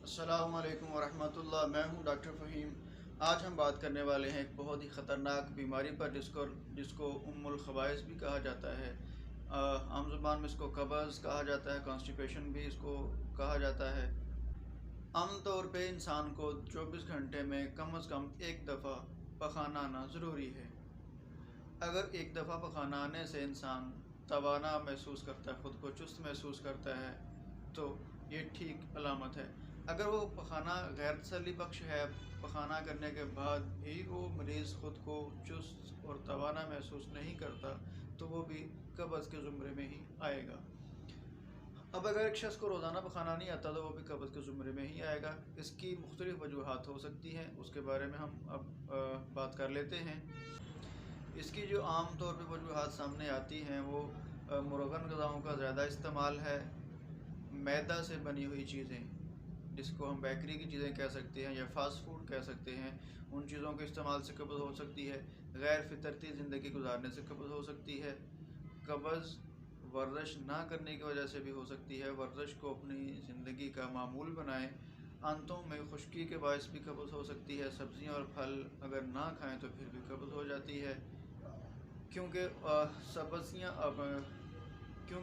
السلام علیکم ورحمۃ اللہ، میں ہوں ڈاکٹر فہیم۔ آج ہم بات کرنے والے ہیں ایک بہت ہی خطرناک بیماری پر جس کو ام الخبائث بھی کہا جاتا ہے۔ عام زبان میں اس کو قبض کہا جاتا ہے، کانسٹیپیشن بھی اس کو کہا جاتا ہے۔ عام طور پہ انسان کو 24 گھنٹے میں کم از کم ایک دفعہ پخانہ آنا ضروری ہے۔ اگر ایک دفعہ پخانہ آنے سے انسان توانا محسوس کرتا ہے، خود کو چست محسوس کرتا ہے، تو یہ ٹھیک علامت ہے۔ اگر وہ پخانہ غیر تسلی بخش ہے، پخانہ کرنے کے بعد بھی وہ مریض خود کو چست اور توانا محسوس نہیں کرتا، تو وہ بھی قبض کے زمرے میں ہی آئے گا۔ اب اگر ایک شخص کو روزانہ پخانہ نہیں آتا تو وہ بھی قبض کے زمرے میں ہی آئے گا۔ اس کی مختلف وجوہات ہو سکتی ہیں، اس کے بارے میں ہم اب بات کر لیتے ہیں۔ اس کی جو عام طور پہ وجوہات سامنے آتی ہیں وہ مرغن غذاؤں کا زیادہ استعمال ہے، میدا سے بنی ہوئی چیزیں جس کو ہم بیکری کی چیزیں کہہ سکتے ہیں یا فاسٹ فوڈ کہہ سکتے ہیں، ان چیزوں کے استعمال سے قبض ہو سکتی ہے۔ غیر فطرتی زندگی گزارنے سے قبض ہو سکتی ہے۔ قبض ورزش نہ کرنے کی وجہ سے بھی ہو سکتی ہے۔ ورزش کو اپنی زندگی کا معمول بنائیں۔ آنتوں میں خشکی کے باعث بھی قبض ہو سکتی ہے۔ سبزیاں اور پھل اگر نہ کھائیں تو پھر بھی قبض ہو جاتی ہے، کیونکہ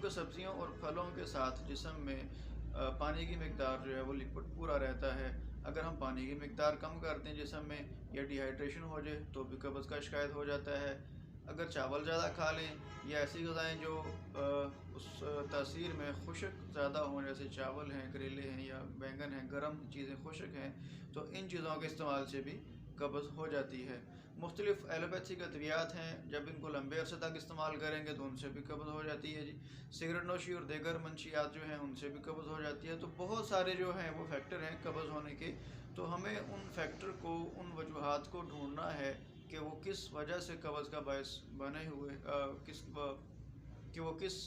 سبزیوں اور پھلوں کے ساتھ جسم میں پانی کی مقدار جو ہے وہ لکوڈ پورا رہتا ہے۔ اگر ہم پانی کی مقدار کم کر دیں جسم میں یا ڈی ہائیڈریشن ہو جائے تو بھی قبض کا شکایت ہو جاتا ہے۔ اگر چاول زیادہ کھا لیں یا ایسی غذائیں جو اس تاثیر میں خشک زیادہ ہوں، جیسے چاول ہیں، کریلے ہیں یا بینگن ہیں، گرم چیزیں خشک ہیں، تو ان چیزوں کے استعمال سے بھی قبض ہو جاتی ہے۔ مختلف ایلوپیتھک ادویات ہیں، جب ان کو لمبے عرصے تک استعمال کریں گے تو ان سے بھی قبض ہو جاتی ہے۔ سگریٹ نوشی اور دیگر منشیات جو ہیں ان سے بھی قبض ہو جاتی ہے۔ تو بہت سارے جو ہیں وہ فیکٹر ہیں قبض ہونے کے، تو ہمیں ان فیکٹر کو، ان وجوہات کو ڈھونڈنا ہے کہ وہ کس وجہ سے قبض کا باعث بنے ہوئے کہ وہ کس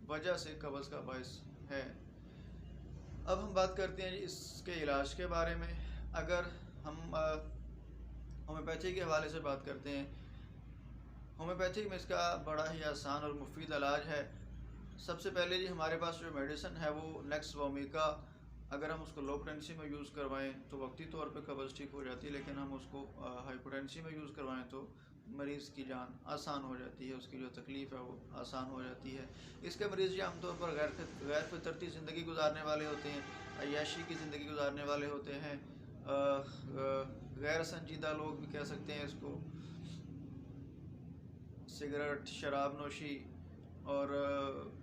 وجہ سے قبض کا باعث ہے۔ اب ہم بات کرتے ہیں اس کے علاج کے بارے میں۔ اگر ہم ہومیوپیتھی کے حوالے سے بات کرتے ہیں، ہومیوپیتھی میں اس کا بڑا ہی آسان اور مفید علاج ہے۔ سب سے پہلے جی ہمارے پاس جو میڈیسن ہے وہ نیکس وومیکا، اگر ہم اس کو لو پوٹینسی میں یوز کروائیں تو وقتی طور پہ قبض ٹھیک ہو جاتی ہے، لیکن ہم اس کو ہائی پوٹینسی میں یوز کروائیں تو مریض کی جان آسان ہو جاتی ہے، اس کی جو تکلیف ہے وہ آسان ہو جاتی ہے۔ اس کے مریض عام طور پر غیر فطرتی زندگی گزارنے والے ہوتے ہیں، عیاشی کی زندگی گزارنے والے ہوتے ہیں، غیر سنجیدہ لوگ بھی کہہ سکتے ہیں اس کو، سگریٹ، شراب نوشی اور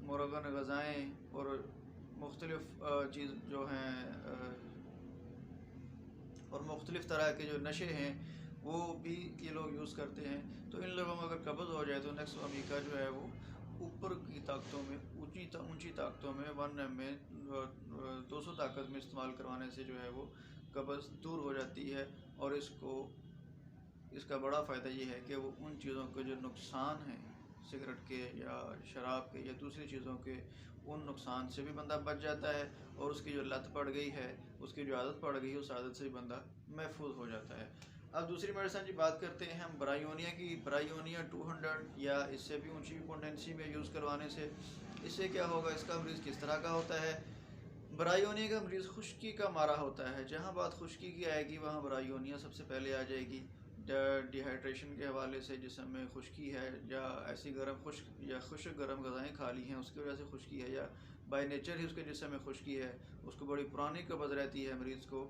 مرغن غذائیں اور مختلف چیز جو ہیں اور مختلف طرح کے جو نشے ہیں وہ بھی یہ لوگ یوز کرتے ہیں۔ تو ان لوگوں میں اگر قبض ہو جائے تو نیکس وومیکا جو ہے وہ اوپر کی طاقتوں میں، اونچی طاقتوں میں 1 mg میں 200 طاقت میں استعمال کروانے سے جو ہے وہ قبض دور ہو جاتی ہے۔ اور اس کا بڑا فائدہ یہ ہے کہ وہ ان چیزوں کے جو نقصان ہیں، سگریٹ کے یا شراب کے یا دوسری چیزوں کے، ان نقصان سے بھی بندہ بچ جاتا ہے، اور اس کی جو لت پڑ گئی ہے، اس کی جو عادت پڑ گئی ہے، اس عادت سے بھی بندہ محفوظ ہو جاتا ہے۔ اب دوسری میڈیسن کی بات کرتے ہیں ہم برائیونیا کی۔ برائیونیا 200 یا اس سے بھی اونچی پوٹینسی میں یوز کروانے سے اس سے کیا ہوگا، اس کا مریض کس طرح کا ہوتا ہے۔ برائیونیا کا مریض خشکی کا مارا ہوتا ہے۔ جہاں بات خشکی کی آئے گی وہاں برائیونیا سب سے پہلے آ جائے گی۔ ڈی ہائیڈریشن کے حوالے سے جسم میں خشکی ہے، یا ایسی خشک گرم غذائیں کھا لی ہیں اس کی وجہ سے خشکی ہے، یا بائی نیچر ہی اس کے جسم میں خشکی ہے، اس کو بڑی پرانی قبض رہتی ہے مریض کو،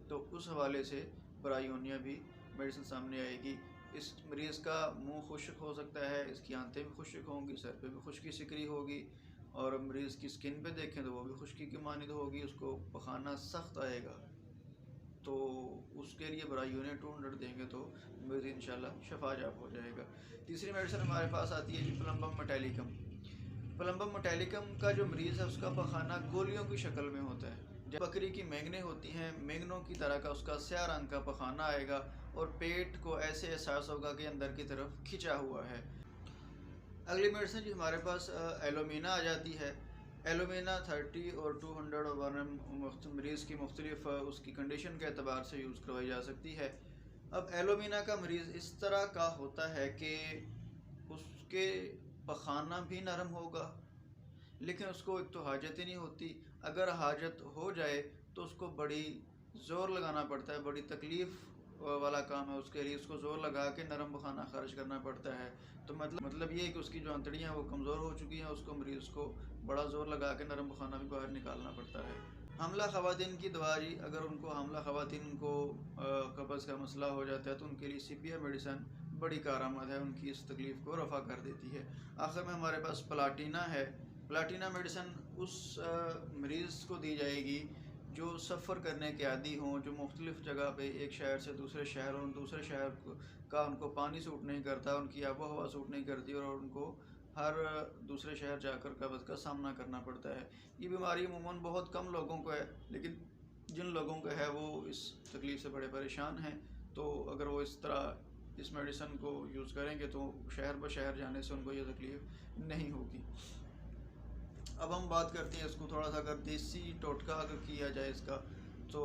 تو اس حوالے سے برائیونیا بھی میڈیسن سامنے آئے گی۔ اس مریض کا منہ خشک ہو سکتا ہے، اس کی آنتیں بھی خشک ہوں گی، سر پہ بھی خشکی سکری ہوگی، اور مریض کی سکن پہ دیکھیں تو وہ بھی خشکی کی مانند ہوگی، اس کو پخانہ سخت آئے گا۔ تو اس کے لیے برائیونیا 200 دیں گے تو مریض انشاءاللہ شفا یاب ہو جائے گا۔ تیسری میڈیسن ہمارے پاس آتی ہے پلمبم میٹیلیکم۔ پلمبم میٹیلیکم کا جو مریض ہے اس کا پخانہ گولیوں کی شکل میں ہوتا ہے۔ جب بکری کی مینگنیں ہوتی ہیں، مینگنوں کی طرح کا اس کا سیاہ رنگ کا پخانہ آئے گا، اور پیٹ کو ایسے احساس ہوگا کہ اندر کی طرف کھنچا ہوا ہے۔ اگلی میڈیسن جی ہمارے پاس ایلومینا آ جاتی ہے۔ ایلومینا 30 اور 200 اور 1 مریض کی مختلف اس کی کنڈیشن کے اعتبار سے یوز کروائی جا سکتی ہے۔ اب ایلومینا کا مریض اس طرح کا ہوتا ہے کہ اس کے پخانہ بھی نرم ہوگا، لیکن اس کو ایک تو حاجت ہی نہیں ہوتی، اگر حاجت ہو جائے تو اس کو بڑی زور لگانا پڑتا ہے، بڑی تکلیف والا کام ہے اس کے لیے، اس کو زور لگا کے نرم خانہ خارج کرنا پڑتا ہے۔ تو مطلب یہ ہے کہ اس کی جو انتڑیاں وہ کمزور ہو چکی ہیں، اس کو مریض کو بڑا زور لگا کے نرم خانہ بھی باہر نکالنا پڑتا ہے۔ حاملہ خواتین کی دوا جی، اگر ان کو حاملہ خواتین کو قبض کا مسئلہ ہو جاتا ہے تو ان کے لیے سیپیا میڈیسن بڑی کارآمد ہے، ان کی اس تکلیف کو رفع کر دیتی ہے۔ آخر میں ہمارے پاس پلاٹینا ہے۔ پلاٹینا میڈیسن اس مریض کو دی جائے گی جو سفر کرنے کے عادی ہوں، جو مختلف جگہ پہ ایک شہر سے دوسرے شہر، اور دوسرے شہر کا ان کو پانی سوٹ نہیں کرتا، ان کی آب و ہوا سوٹ نہیں کرتی، اور ان کو ہر دوسرے شہر جا کر قبض کا سامنا کرنا پڑتا ہے۔ یہ بیماری عموماً بہت کم لوگوں کو ہے، لیکن جن لوگوں کو ہے وہ اس تکلیف سے بڑے پریشان ہیں۔ تو اگر وہ اس طرح اس میڈیسن کو یوز کریں گے تو شہر بہ شہر جانے سے ان کو یہ تکلیف نہیں ہوگی۔ اب ہم بات کرتے ہیں اس کو تھوڑا سا اگر دیسی ٹوٹکا اگر کیا جائے اس کا، تو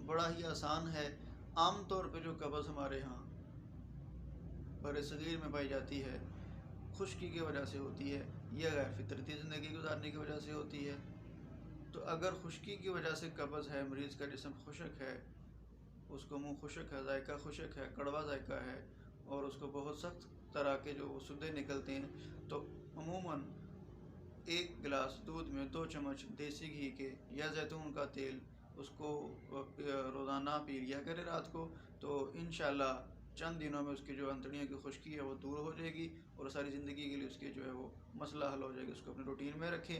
بڑا ہی آسان ہے۔ عام طور پہ جو قبض ہمارے ہاں بر صغیر میں پائی جاتی ہے، خشکی کی وجہ سے ہوتی ہے، یہ غیر فطرتی زندگی گزارنے کی وجہ سے ہوتی ہے۔ تو اگر خشکی کی وجہ سے قبض ہے، مریض کا جسم خشک ہے، اس کو منہ خشک ہے، ذائقہ خشک ہے، کڑوا ذائقہ ہے، اور اس کو بہت سخت طرح کے جو سدے نکلتے ہیں، تو عموماً 1 گلاس دودھ میں 2 چمچ دیسی گھی کے یا زیتون کا تیل اس کو روزانہ پی لیا کرے رات کو، تو انشاءاللہ چند دنوں میں اس کی جو انتڑیوں کی خشکی ہے وہ دور ہو جائے گی، اور ساری زندگی کے لیے اس کی جو ہے وہ مسئلہ حل ہو جائے گا۔ اس کو اپنے روٹین میں رکھیں۔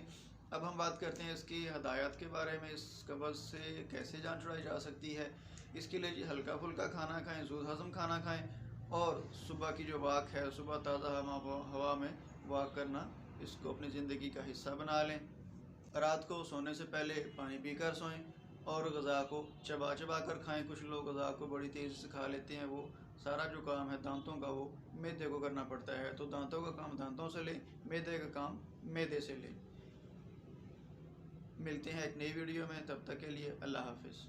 اب ہم بات کرتے ہیں اس کی ہدایات کے بارے میں، اس قبض سے کیسے جان چھڑائی جا سکتی ہے۔ اس کے لیے جی ہلکا پھلکا کھانا کھائیں، زود ہضم کھانا کھائیں، اور صبح کی جو واک ہے، صبح تازہ ہوا میں واک کرنا، اس کو اپنی زندگی کا حصہ بنا لیں۔ رات کو سونے سے پہلے پانی پی کر سوئیں، اور غذا کو چبا چبا کر کھائیں۔ کچھ لوگ غذا کو بڑی تیزی سے کھا لیتے ہیں، وہ سارا جو کام ہے دانتوں کا وہ معدے کو کرنا پڑتا ہے، تو دانتوں کا کام دانتوں سے لیں، معدے کا کام معدے سے لیں۔ ملتے ہیں ایک نئی ویڈیو میں، تب تک کے لیے اللہ حافظ۔